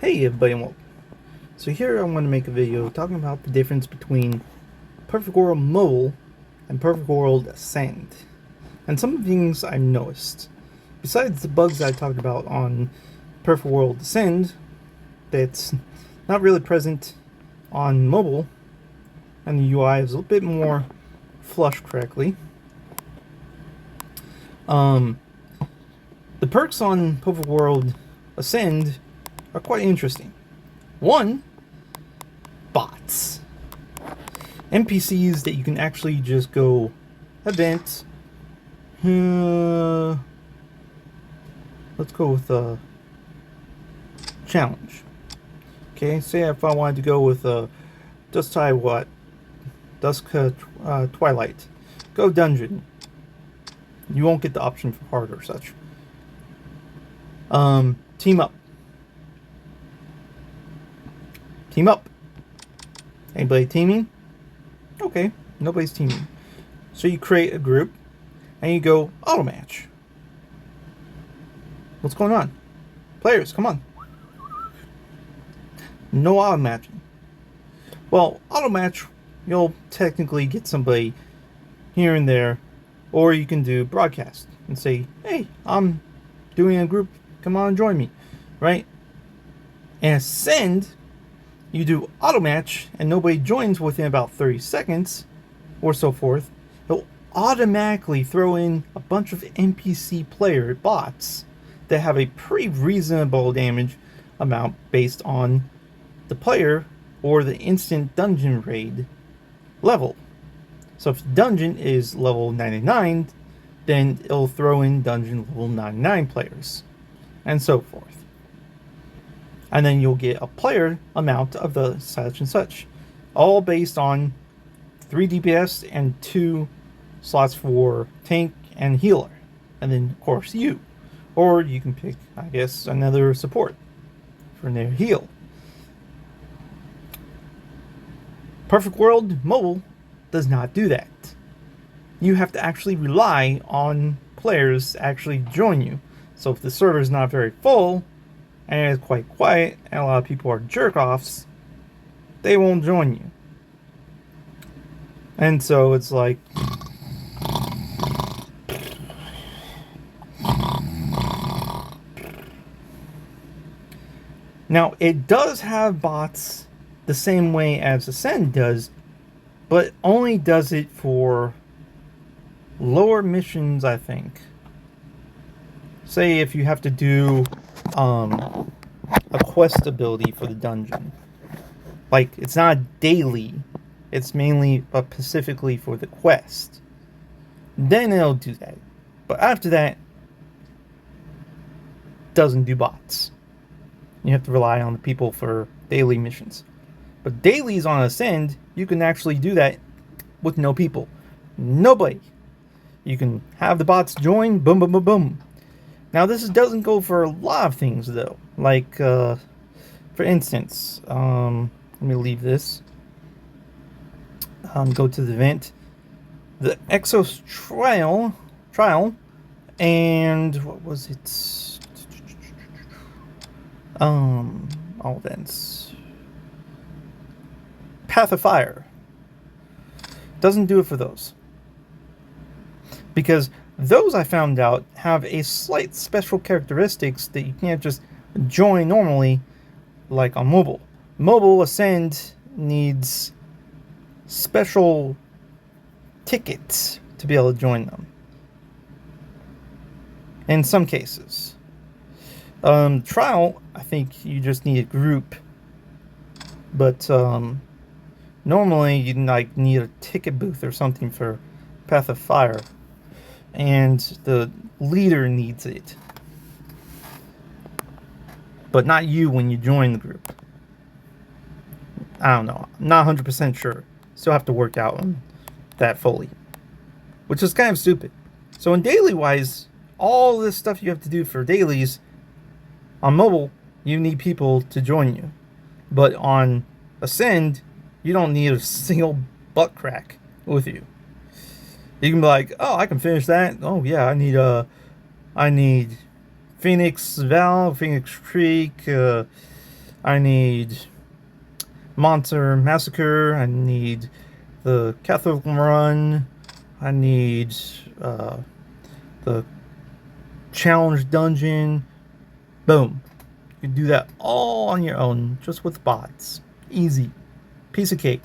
Hey everybody, and welcome. So here I want to make a video talking about the difference between Perfect World Mobile and Perfect World Ascend, and some of the things I noticed. Besides the bugs I talked about on Perfect World Ascend, that's not really present on mobile, and the UI is a little bit more flushed correctly. The perks on Perfect World Ascend are quite interesting. One, bots. NPCs that you can actually just go event. Let's go with challenge. Okay, say if I wanted to go with Dusk Twilight. Go dungeon. You won't get the option for hard or such. Team up. Team up. Anybody teaming? Okay, nobody's teaming. So you create a group and you go auto match. What's going on? Players, come on. No auto matching. Well, auto match, you'll technically get somebody here and there, or you can do broadcast and say, hey, I'm doing a group, come on, join me, right? And Ascend, you do auto match and nobody joins within about 30 seconds or so forth, it'll automatically throw in a bunch of NPC player bots that have a pretty reasonable damage amount based on the player or the instant dungeon raid level. So if the dungeon is level 99, then it'll throw in dungeon level 99 players, and so forth. And then you'll get a player amount of the such and such, all based on 3 DPS and 2 slots for tank and healer, and then of course you, or you can pick, I guess, another support for their heal. Perfect World Mobile does not do that. You have to actually rely on players to actually join you. So if the server is not very full and it's quite quiet and a lot of people are jerk-offs, they won't join you. And so it's like, now it does have bots the same way as Ascend does, but only does it for lower missions, I think. Say if you have to do a quest ability for the dungeon. Like, it's not a daily, it's mainly specifically for the quest. Then it'll do that. But after that, doesn't do bots. You have to rely on the people for daily missions. But dailies on Ascend, you can actually do that with no people. Nobody. You can have the bots join, boom, boom, boom, boom. Now this doesn't go for a lot of things though. Like, for instance, let me leave this. Go to the event. The Exos trial, and what was it? All events. Path of Fire. Doesn't do it for those. Because those, I found out, have a slight special characteristics that you can't just join normally like on mobile. Mobile Ascend needs special tickets to be able to join them. In some cases. Trial, I think you just need a group. But normally you like need a ticket booth or something for Path of Fire. And the leader needs it. But not you when you join the group. I don't know. I'm not 100% sure. Still have to work out on that fully. Which is kind of stupid. So in daily wise, all this stuff you have to do for dailies, on mobile, you need people to join you. But on Ascend, you don't need a single butt crack with you. You can be like, oh, I can finish that. Oh yeah, I need Phoenix Val, Phoenix Creek, I need Monster Massacre. I need the Catholic Run. I need the Challenge Dungeon. Boom. You can do that all on your own, just with bots. Easy. Piece of cake.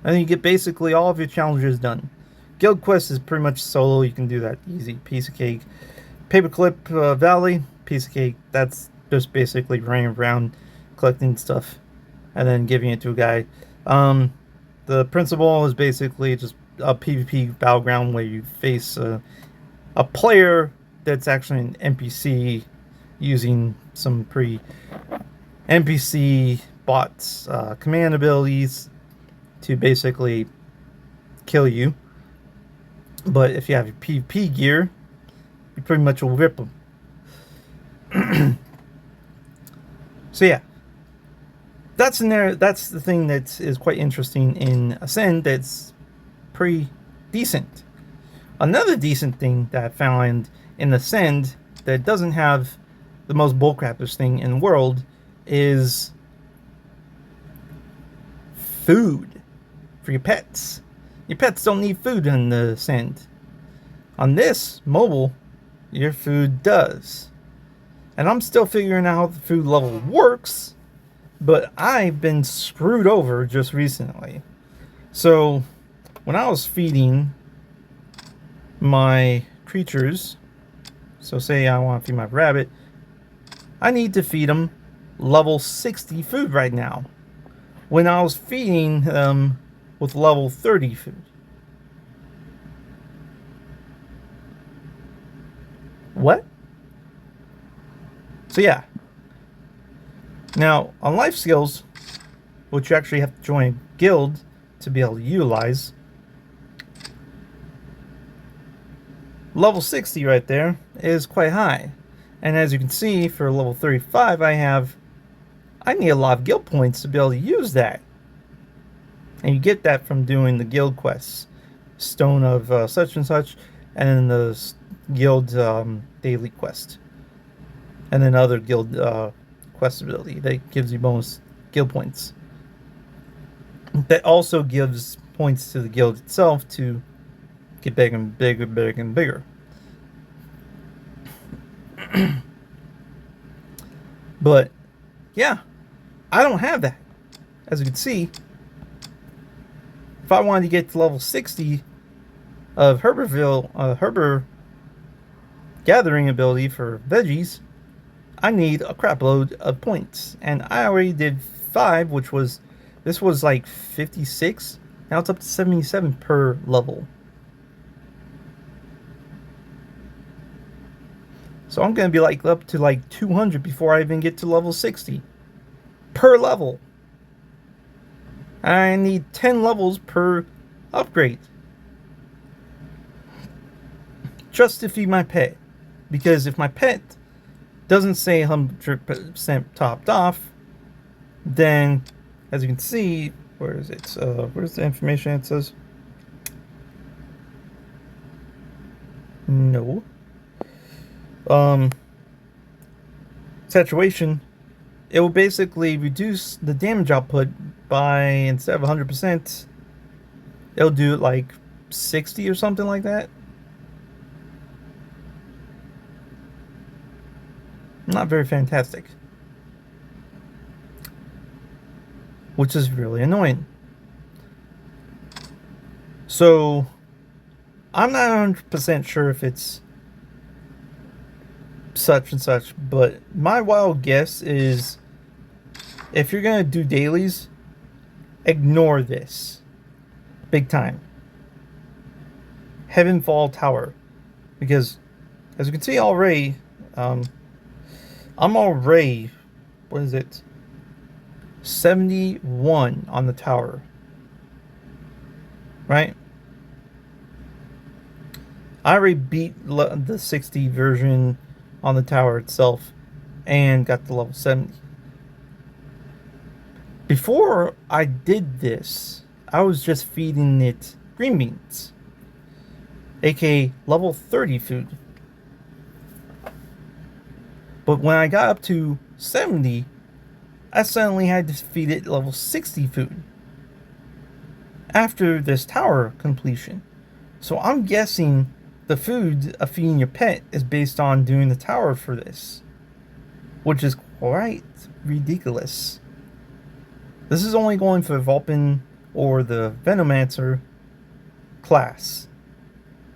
And then you get basically all of your challenges done. Guild Quest is pretty much solo. You can do that easy. Piece of cake. Paperclip Valley. Piece of cake. That's just basically running around collecting stuff and then giving it to a guy. The principal is basically just a PvP battleground where you face a player that's actually an NPC using some NPC bots command abilities to basically kill you. But if you have your PvP gear, you pretty much will rip them. So yeah, that's in there. That's the thing that is quite interesting in Ascend. That's pretty decent. Another decent thing that I found in Ascend that doesn't have the most bullcrappers thing in the world is food for your pets. Your pets don't need food in the Ascend. On this mobile, your food does. And I'm still figuring out how the food level works, but I've been screwed over just recently. So when I was feeding my creatures, so say I want to feed my rabbit, I need to feed them level 60 food right now, when I was feeding them with level 30 food. What? So yeah. Now, on life skills, which you actually have to join a guild to be able to utilize, level 60 right there is quite high. And as you can see, for level 35, I need a lot of guild points to be able to use that. And you get that from doing the guild quests. Stone of such and such, and then the guild daily quest. And then other guild quest ability that gives you bonus guild points. That also gives points to the guild itself to get bigger and bigger, bigger and bigger. But yeah, I don't have that. As you can see, if I wanted to get to level 60 of herber gathering ability for veggies, I need a crap load of points. And I already did 5, this was like 56. Now it's up to 77 per level. So I'm going to be like up to like 200 before I even get to level 60 per level. I need 10 levels per upgrade just to feed my pet. Because if my pet doesn't say 100% topped off, then as you can see, where is it? Where's the information it says? No. Saturation, it will basically reduce the damage output by, instead of 100%, it'll do it like 60 or something like that. Not very fantastic. Which is really annoying. So, I'm not 100% sure if it's such and such, but my wild guess is if you're going to do dailies, ignore this. Big time. Heavenfall Tower. Because, as you can see already, I'm already, what is it? 71 on the tower. Right? I already beat the 60 version on the tower itself and got to level 70. Before I did this, I was just feeding it green beans, aka level 30 food. But when I got up to 70, I suddenly had to feed it level 60 food after this tower completion. So I'm guessing the food of feeding your pet is based on doing the tower for this, which is quite ridiculous. This is only going for the Vulpin or the Venomancer class.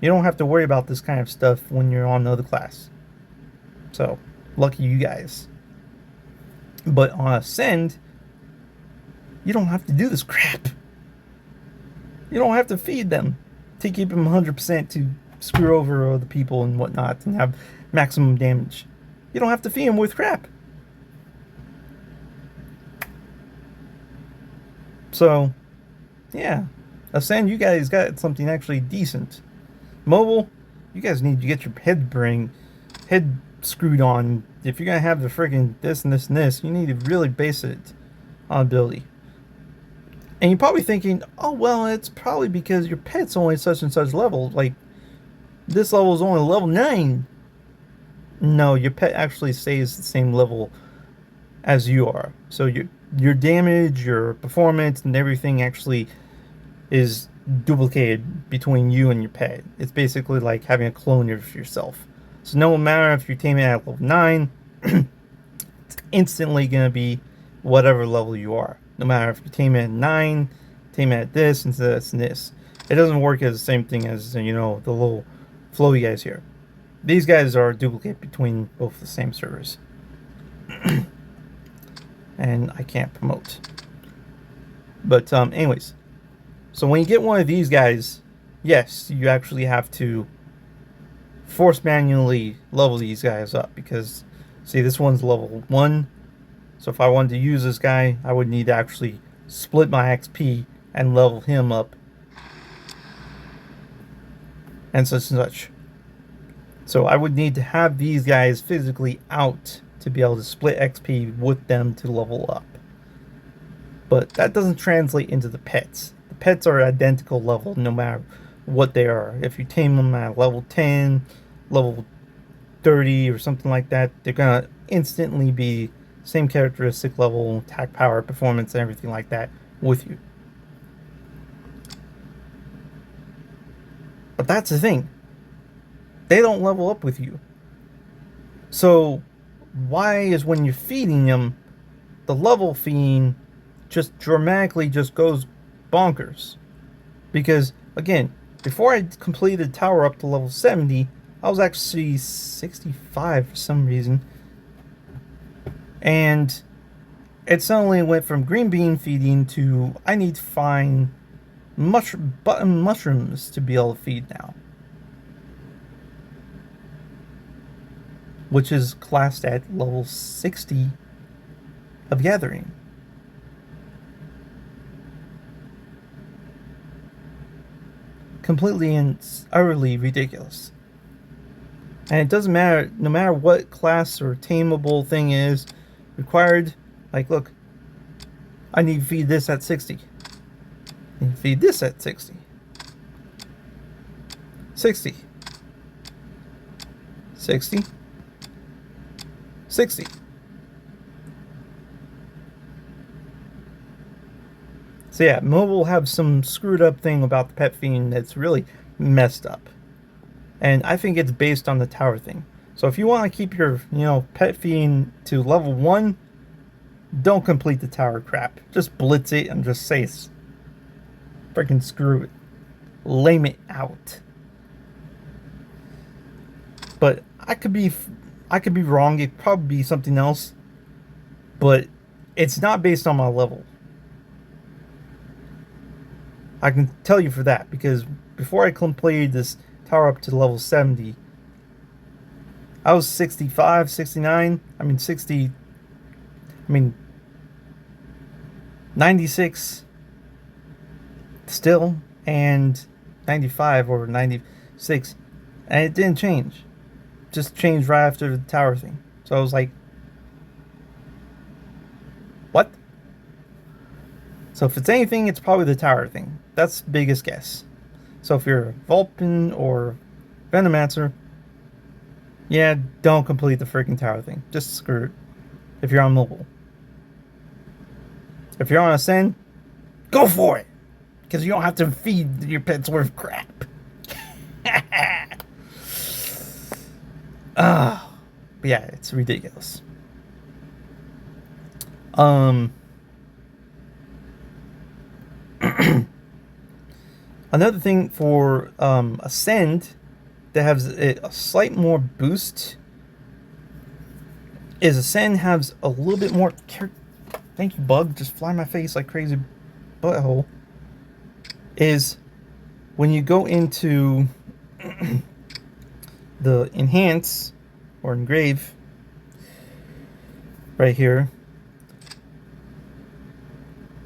You don't have to worry about this kind of stuff when you're on another class. So, lucky you guys. But on Ascend, you don't have to do this crap. You don't have to feed them to keep them 100% to screw over other people and whatnot and have maximum damage. You don't have to feed them with crap. So, yeah. Ascend, you guys got something actually decent. Mobile, you guys need to get your head screwed on. If you're gonna have the friggin' this and this and this, you need to really base it on ability. And you're probably thinking, oh well, it's probably because your pet's only such and such level. Like, this level is only level 9. No, your pet actually stays the same level as you are. So your damage, your performance, and everything actually is duplicated between you and your pet. It's basically like having a clone of yourself. So no matter if you tame it at level 9, it's instantly going to be whatever level you are. No matter if you tame it at 9, tame it at this, and this, and this. It doesn't work as the same thing as, you know, the little flowy guys here. These guys are duplicate between both the same servers. And I can't promote. But anyways, so when you get one of these guys, yes, you actually have to force manually level these guys up, because see, this one's level 1. So if I wanted to use this guy, I would need to actually split my XP and level him up, and such and such. So I would need to have these guys physically out to be able to split XP with them to level up. But that doesn't translate into the pets. The pets are identical level no matter what they are. If you tame them at level 10, level 30 or something like that, they're gonna instantly be same characteristic level, attack power, performance, and everything like that with you. But that's the thing. They don't level up with you. So why is when you're feeding them, the level feeding just dramatically just goes bonkers? Because again, before I completed tower up to level 70, I was actually 65 for some reason. And it suddenly went from green bean feeding to I need to find button mushrooms to be able to feed now. Which is classed at level 60 of gathering. Completely and utterly ridiculous. And it doesn't matter, no matter what class or tameable thing is required. Like, look, I need to feed this at 60. I need to feed this at 60. 60. 60. 60. So yeah, mobile have some screwed up thing about the pet feeding that's really messed up. And I think it's based on the tower thing. So if you want to keep your, pet feeding to level 1, don't complete the tower crap. Just blitz it and just say freaking screw it. Lame it out. But I could be wrong. It'd probably be something else. But it's not based on my level. I can tell you for that, because before I completed this tower up to level 70, I was 65, 69, 96 still, and 95 or 96, and it didn't change. Just changed right after the tower thing. So I was like, what? So if it's anything, it's probably the tower thing. That's the biggest guess. So if you're Vulpin or Venomancer, yeah, don't complete the freaking tower thing. Just screw it if you're on mobile. If you're on Ascend, go for it, because you don't have to feed your pets worth crap. But yeah, it's ridiculous. Another thing for Ascend that has a slight more boost is Ascend has a little bit more. Thank you, bug. Just fly in my face like crazy butthole. Is when you go into the enhance or engrave right here,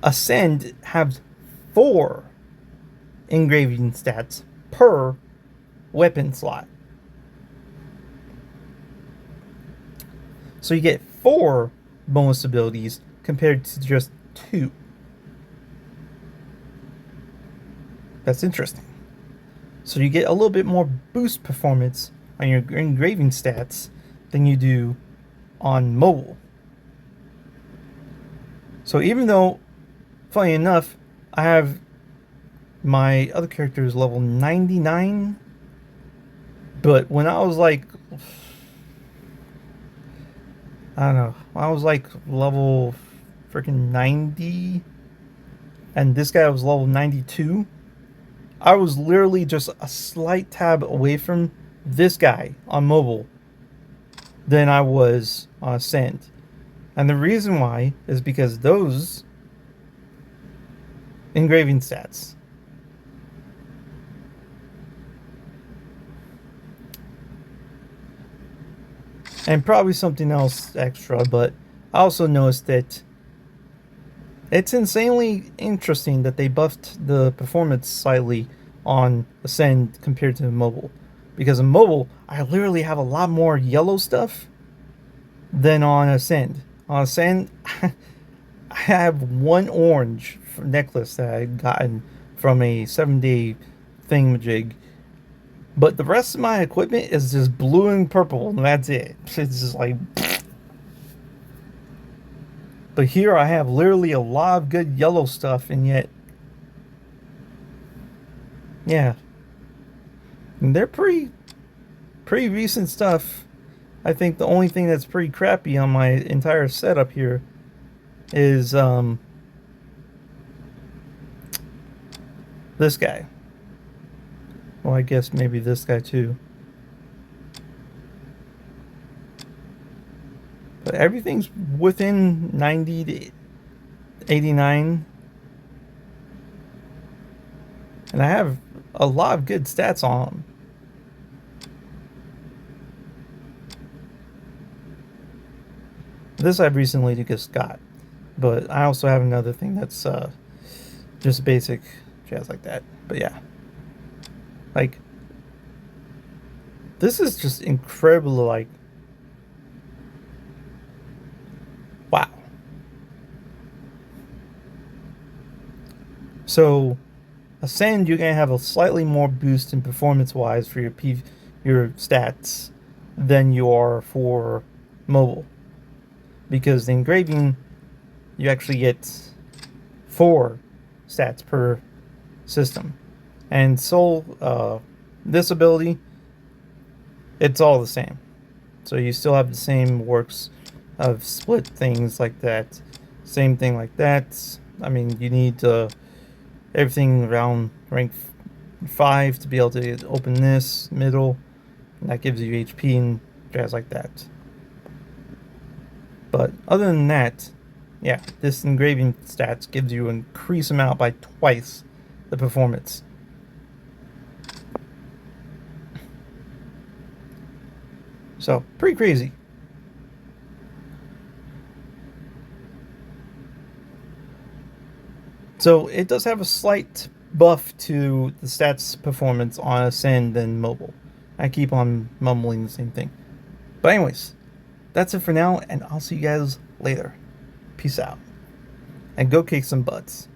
Ascend has 4 engraving stats per weapon slot. So you get 4 bonus abilities compared to just 2. That's interesting. So you get a little bit more boost performance on your engraving stats than you do on mobile. So even though, funny enough, I have my other characters level 99, but when I was like, I don't know, I was like level freaking 90 and this guy was level 92, I was literally just a slight tab away from this guy on mobile than I was on Ascend. And the reason why is because those engraving stats and probably something else extra, but I also noticed that it's insanely interesting that they buffed the performance slightly on Ascend compared to mobile. Because in mobile, I literally have a lot more yellow stuff than on Ascend. On Ascend, I have 1 orange necklace that I'd gotten from a 7-day thingamajig. But the rest of my equipment is just blue and purple, and that's it. It's just like... But here I have literally a lot of good yellow stuff, and yet... Yeah. And they're pretty recent stuff. I think the only thing that's pretty crappy on my entire setup here is this guy. Well, I guess maybe this guy too. But everything's within 90 to 89. And I have a lot of good stats on them. This I've recently just got. But I also have another thing that's just basic jazz like that. But yeah. Like, this is just incredible, like, wow. So, Ascend, you're going to have a slightly more boost in performance-wise for your stats than you are for mobile. Because the engraving, you actually get 4 stats per system. And Soul, this ability, it's all the same. So you still have the same works of split things like that. Same thing like that. I mean, you need everything around rank 5 to be able to open this middle. And that gives you HP and jazz like that. But other than that, yeah, this engraving stats gives you an increased amount by twice the performance. So, pretty crazy. So, it does have a slight buff to the stats performance on Ascend and mobile. I keep on mumbling the same thing. But anyways, that's it for now, and I'll see you guys later. Peace out. And go kick some butts.